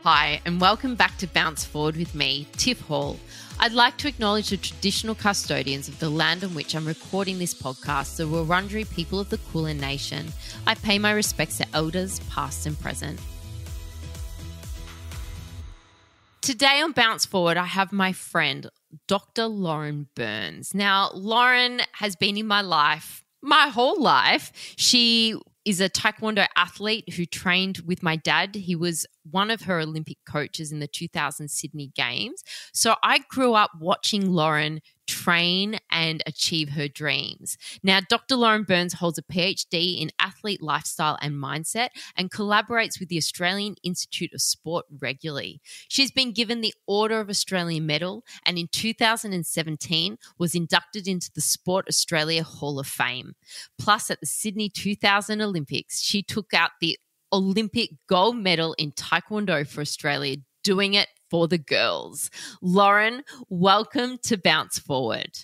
Hi, and welcome back to Bounce Forward with me, Tiff Hall. I'd like to acknowledge the traditional custodians of the land on which I'm recording this podcast, the Wurundjeri people of the Kulin Nation. I pay my respects to elders, past and present. Today on Bounce Forward, I have my friend, Dr. Lauren Burns. Now, Lauren has been in my life my whole life. She is a taekwondo athlete who trained with my dad. He was one of her Olympic coaches in the 2000 Sydney Games. So I grew up watching Lauren train and achieve her dreams. Now, Dr. Lauren Burns holds a PhD in athlete lifestyle and mindset and collaborates with the Australian Institute of Sport regularly. She's been given the Order of Australia Medal and in 2017 was inducted into the Sport Australia Hall of Fame. Plus, at the Sydney 2000 Olympics, she took out the Olympic gold medal in taekwondo for Australia, doing it for the girls. Lauren, welcome to Bounce Forward.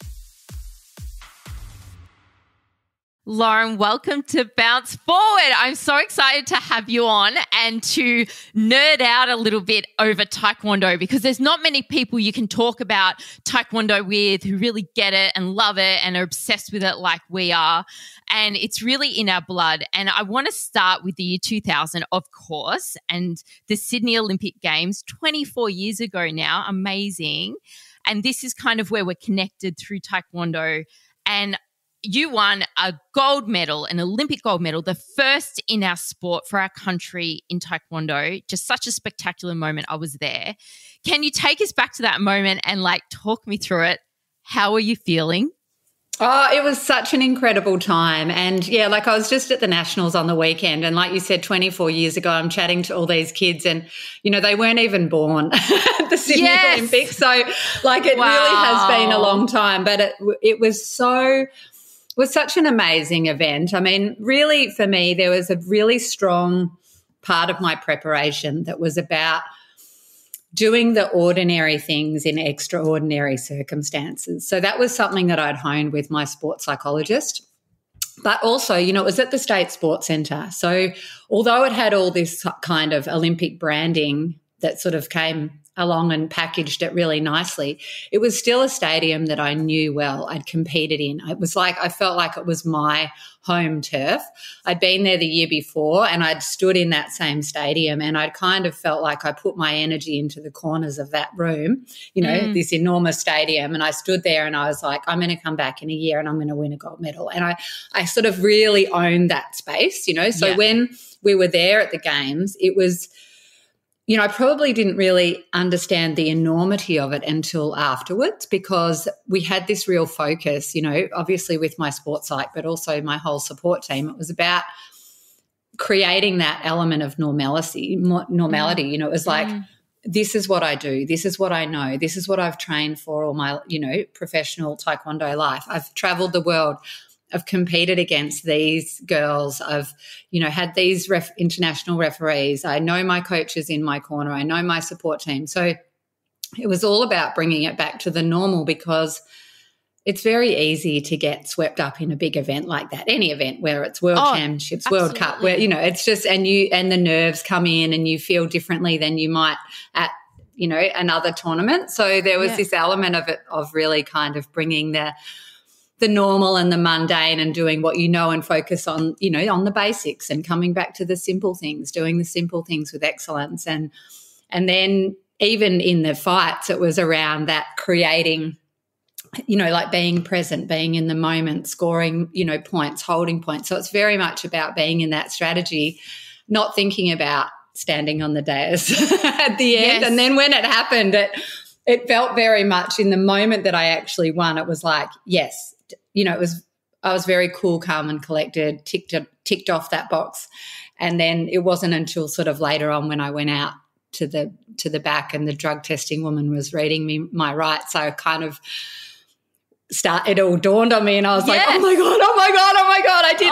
Lauren, welcome to Bounce Forward. I'm so excited to have you on and to nerd out a little bit over taekwondo because there's not many people you can talk about taekwondo with who really get it and love it and are obsessed with it like we are. And it's really in our blood. And I want to start with the year 2000, of course, and the Sydney Olympic Games 24 years ago now. Amazing. And this is kind of where we're connected through taekwondo. And you won a gold medal, an Olympic gold medal, the first in our sport for our country in taekwondo. Just such a spectacular moment. I was there. Can you take us back to that moment and talk me through it? How are you feeling? Oh, it was such an incredible time. And yeah, I was just at the Nationals on the weekend. And like you said, 24 years ago, I'm chatting to all these kids and, they weren't even born at the Sydney Olympics. So it really has been a long time. But it was such an amazing event. I mean, really for me, there was a really strong part of my preparation that was about doing the ordinary things in extraordinary circumstances. So that was something that I'd honed with my sports psychologist. But also, it was at the State Sports Centre. So although it had all this kind of Olympic branding that sort of came along and packaged it really nicely, it was still a stadium that I knew well. I'd competed in. It was I felt like it was my home turf. I'd been there the year before and I'd stood in that same stadium and I'd kind of felt like I put my energy into the corners of that room, this enormous stadium. And I stood there and I was like, I'm going to come back in a year and I'm going to win a gold medal. And I sort of really owned that space, So when we were there at the Games, it was, I probably didn't really understand the enormity of it until afterwards because we had this real focus, obviously with my sports psych, but also my whole support team. It was about creating that element of normality. It was this is what I do. This is what I know. This is what I've trained for all my, professional taekwondo life. I've traveled the world. I've competed against these girls. I've, had these international referees. I know my coaches in my corner. I know my support team. So it was all about bringing it back to the normal because it's very easy to get swept up in a big event like that, any event, where it's World Championships, absolutely. World Cup, where, it's just and the nerves come in and you feel differently than you might at, another tournament. So there was this element of it of really kind of bringing the normal and the mundane and doing what and focus on, on the basics and coming back to the simple things, doing the simple things with excellence. And then even in the fights, it was around that creating, being present, being in the moment, scoring, points, holding points. So it's very much about being in that strategy, not thinking about standing on the dais at the end. Yes. And then when it happened, it felt very much in the moment that I actually won, it was like, yes, I was very cool, calm and collected, ticked off that box. And then it wasn't until sort of later on when I went out to the back and the drug testing woman was reading me my rights, I kind of it all dawned on me and I was like, oh my God, I did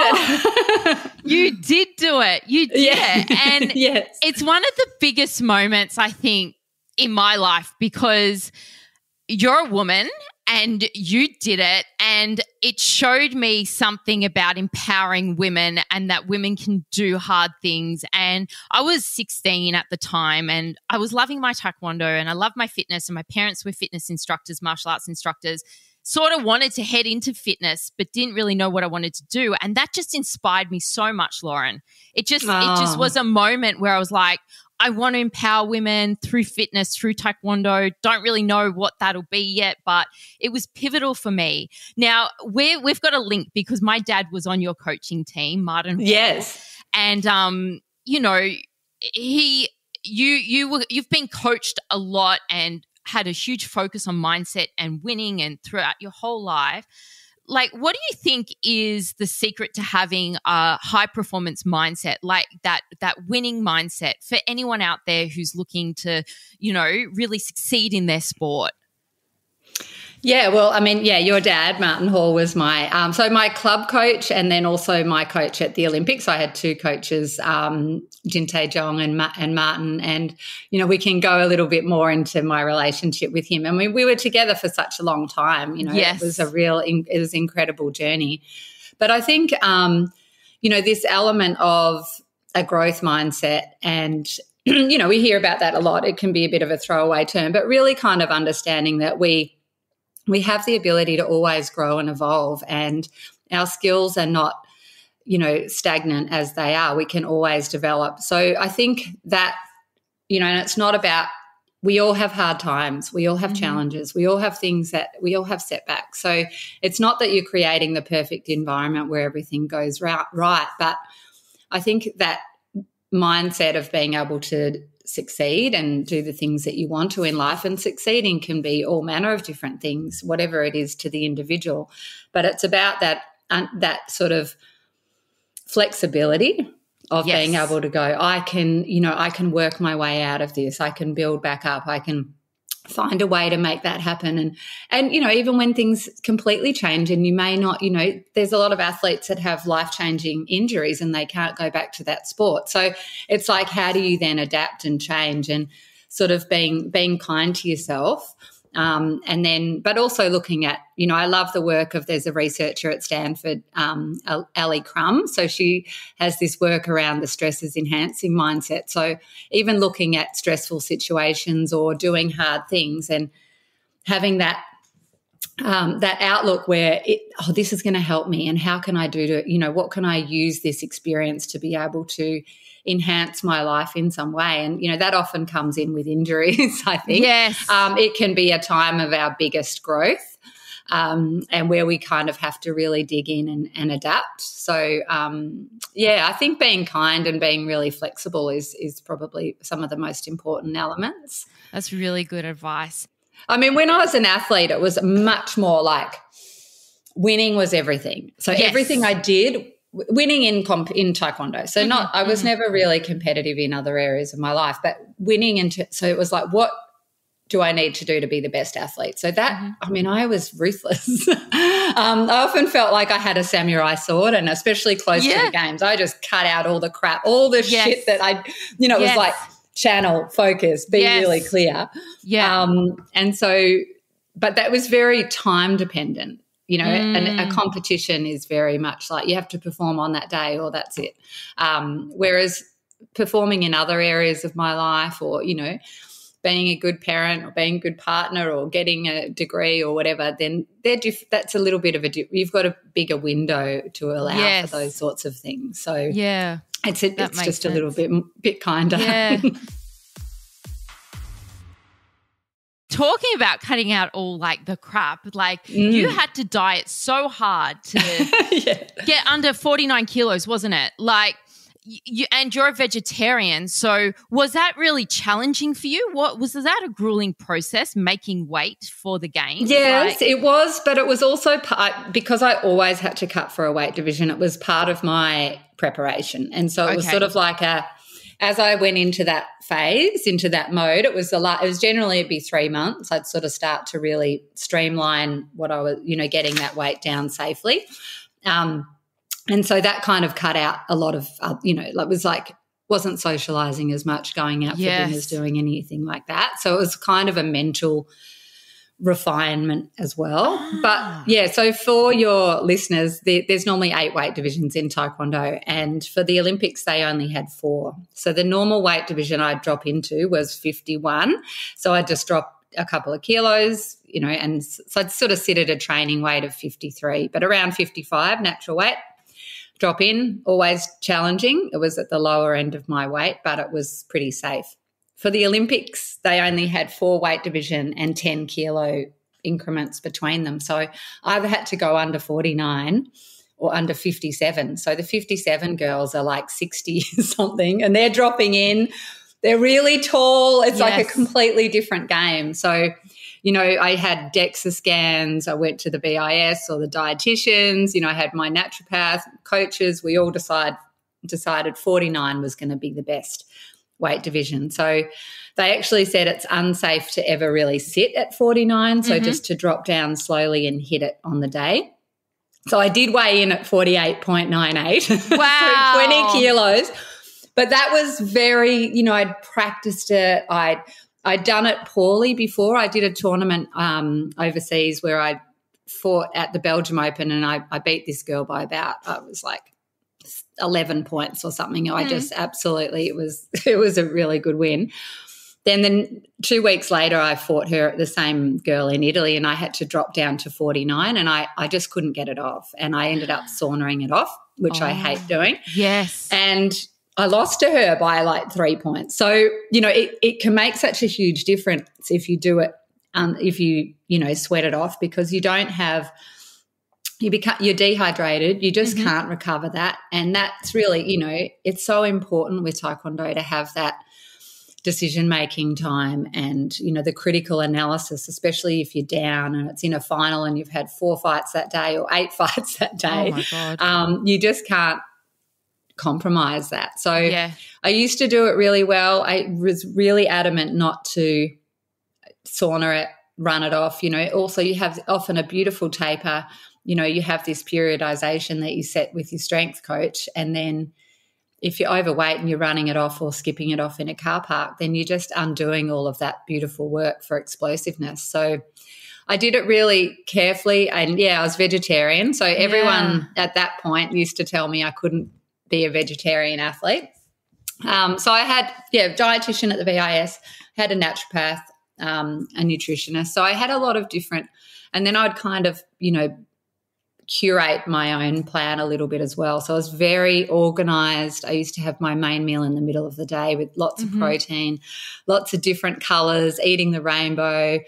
it. You did do it. You did it. And it's one of the biggest moments, I think, in my life because you're a woman and you did it, and it showed me something about empowering women and that women can do hard things. And I was 16 at the time, and I was loving my taekwondo and I loved my fitness, and my parents were fitness instructors, martial arts instructors. Sort of wanted to head into fitness but didn't really know what I wanted to do, and that just inspired me so much, Lauren. It just was a moment where I was like, I want to empower women through fitness, through taekwondo. Don't really know what that'll be yet, but it was pivotal for me. Now, we've got a link because my dad was on your coaching team, Bardon. Yes. And, you know, you've been coached a lot and had a huge focus on mindset and winning and throughout your whole life. Like, what do you think is the secret to having a high performance mindset, like that winning mindset for anyone out there who's looking to, you know, really succeed in their sport? Yeah, well, I mean, yeah, your dad, Martin Hall, was my my club coach, and then also my coach at the Olympics. I had two coaches, Jin Tae-jong and Martin, and, you know, we can go a little bit more into my relationship with him. And we were together for such a long time, you know. Yes. It was an incredible journey. But I think, you know, this element of a growth mindset, and, you know, we hear about that a lot. It can be a bit of a throwaway term, but really kind of understanding that we have the ability to always grow and evolve, and our skills are not, you know, stagnant as they are. We can always develop. So I think that, you know, and it's not about, we all have hard times. We all have challenges. We all have we all have setbacks. So it's not that you're creating the perfect environment where everything goes right. But I think that mindset of being able to succeed and do the things that you want to in life, and succeeding can be all manner of different things, whatever it is to the individual, but it's about that sort of flexibility of being able to go, I can work my way out of this, I can build back up, I can find a way to make that happen. And you know, even when things completely change and you may not, you know, there's a lot of athletes that have life-changing injuries and they can't go back to that sport. So it's like, how do you then adapt and change, and sort of being kind to yourself. And then, but also looking at, you know, I love the work of, there's a researcher at Stanford, Ali Crum. So she has this work around the stresses enhancing mindset. So even looking at stressful situations or doing hard things and having that outlook where this is going to help me, and how can I what can I use this experience to be able to enhance my life in some way. And, you know, that often comes in with injuries, I think. Yes. It can be a time of our biggest growth, and where we kind of have to really dig in and adapt. So, I think being kind and being really flexible is probably some of the most important elements. That's really good advice. I mean, when I was an athlete, it was much more like winning was everything. So everything I did, winning in taekwondo. So I was never really competitive in other areas of my life, but winning so it was like, what do I need to do to be the best athlete? So that, I mean, I was ruthless. I often felt like I had a samurai sword, and especially close to the games, I just cut out all the crap, all the shit that it was like channel, focus, be really clear. Yeah. And so, but that was very time dependent. You know, and a competition is very much like you have to perform on that day or that's it. Whereas performing in other areas of my life, or, you know, being a good parent or being a good partner or getting a degree or whatever, then that's a little bit of you've got a bigger window to allow for those sorts of things. So it's just sense. A little bit kinder. Yeah. Talking about cutting out all like the crap, like you had to diet so hard to get under 49 kilos, wasn't it? Like and you're a vegetarian. So was that really challenging for you? Was that a grueling process, making weight for the games? Yes, it was, but it was also because I always had to cut for a weight division. It was part of my preparation. And so it was sort of like as I went into that phase, into that mode, it was generally it'd be 3 months. I'd sort of start to really streamline what I was, you know, getting that weight down safely. And so that kind of cut out a lot of, it was like, wasn't socializing as much, going out for dinners, doing anything like that. So it was kind of a mental refinement as well. But yeah, so for your listeners, there's normally 8 weight divisions in Taekwondo, and for the Olympics they only had 4. So the normal weight division I'd drop into was 51. So I'd just drop a couple of kilos, and so I'd sort of sit at a training weight of 53, but around 55 natural weight. Drop in, always challenging. It was at the lower end of my weight, but it was pretty safe. For the Olympics, they only had 4 weight division and 10 kilo increments between them. So I either had to go under 49 or under 57. So the 57 girls are like 60 something, and they're dropping in. They're really tall. It's like a completely different game. So, I had DEXA scans. I went to the BIS or the dietitians. I had my naturopath coaches. We all decided 49 was going to be the best weight division. So they actually said it's unsafe to ever really sit at 49, so just to drop down slowly and hit it on the day. So I did weigh in at 48.98. Wow. So 20 kilos. But that was very, I'd practiced it. I'd done it poorly before. I did a tournament overseas where I fought at the Belgium Open, and I beat this girl by about, I was like 11 points or something. I just absolutely, it was a really good win. Then 2 weeks later I fought the same girl in Italy, and I had to drop down to 49, and I just couldn't get it off, and I ended up saunering it off, which I hate doing. Yes. And I lost to her by like 3 points. So, it can make such a huge difference if you do it, if you sweat it off, because you don't have – you're dehydrated. You just can't recover that. And that's really, it's so important with Taekwondo to have that decision-making time and, the critical analysis, especially if you're down and it's in a final and you've had 4 fights that day or 8 fights that day. Oh, my God. You just can't compromise that. So I used to do it really well. I was really adamant not to sauna it, run it off. Also you have often a beautiful taper. You have this periodization that you set with your strength coach, and then if you're overweight and you're running it off or skipping it off in a car park, then you're just undoing all of that beautiful work for explosiveness. So I did it really carefully, and, I was vegetarian. So everyone at that point used to tell me I couldn't be a vegetarian athlete. So I had, dietitian at the BIS, had a naturopath, a nutritionist. So I had a lot of different, and then I'd kind of, curate my own plan a little bit as well. So I was very organised. I used to have my main meal in the middle of the day with lots of protein, lots of different colours, eating the rainbow,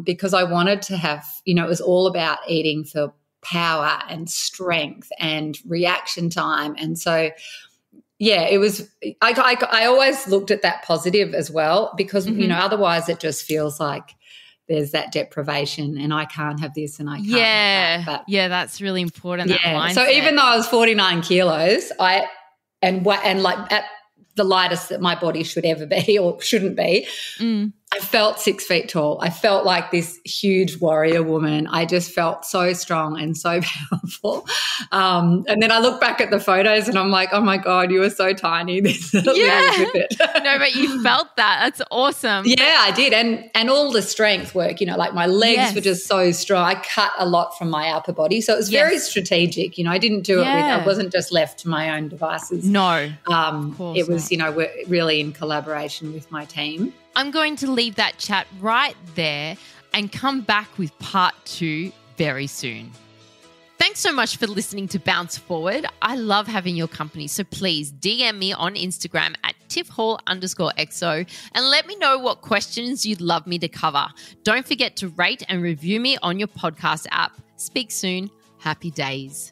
because I wanted to have, it was all about eating for power and strength and reaction time. And so, it was I always looked at that positive as well, because, otherwise it just feels like there's that deprivation and I can't have this and I can't have that. But, that's really important, that mindset. So even though I was 49 kilos, and like at the lightest that my body should ever be or shouldn't be, I felt 6 feet tall. I felt like this huge warrior woman. I just felt so strong and so powerful. And then I look back at the photos and I'm like, oh, my God, you were so tiny. This little bit. No, but you felt that. That's awesome. Yeah, I did. And all the strength work, like my legs were just so strong. I cut a lot from my upper body. So it was very strategic. I didn't do it I wasn't just left to my own devices. No. It was, really in collaboration with my team. I'm going to leave that chat right there and come back with part 2 very soon. Thanks so much for listening to Bounce Forward. I love having your company, so please DM me on Instagram at tiffhall_exo and let me know what questions you'd love me to cover. Don't forget to rate and review me on your podcast app. Speak soon. Happy days.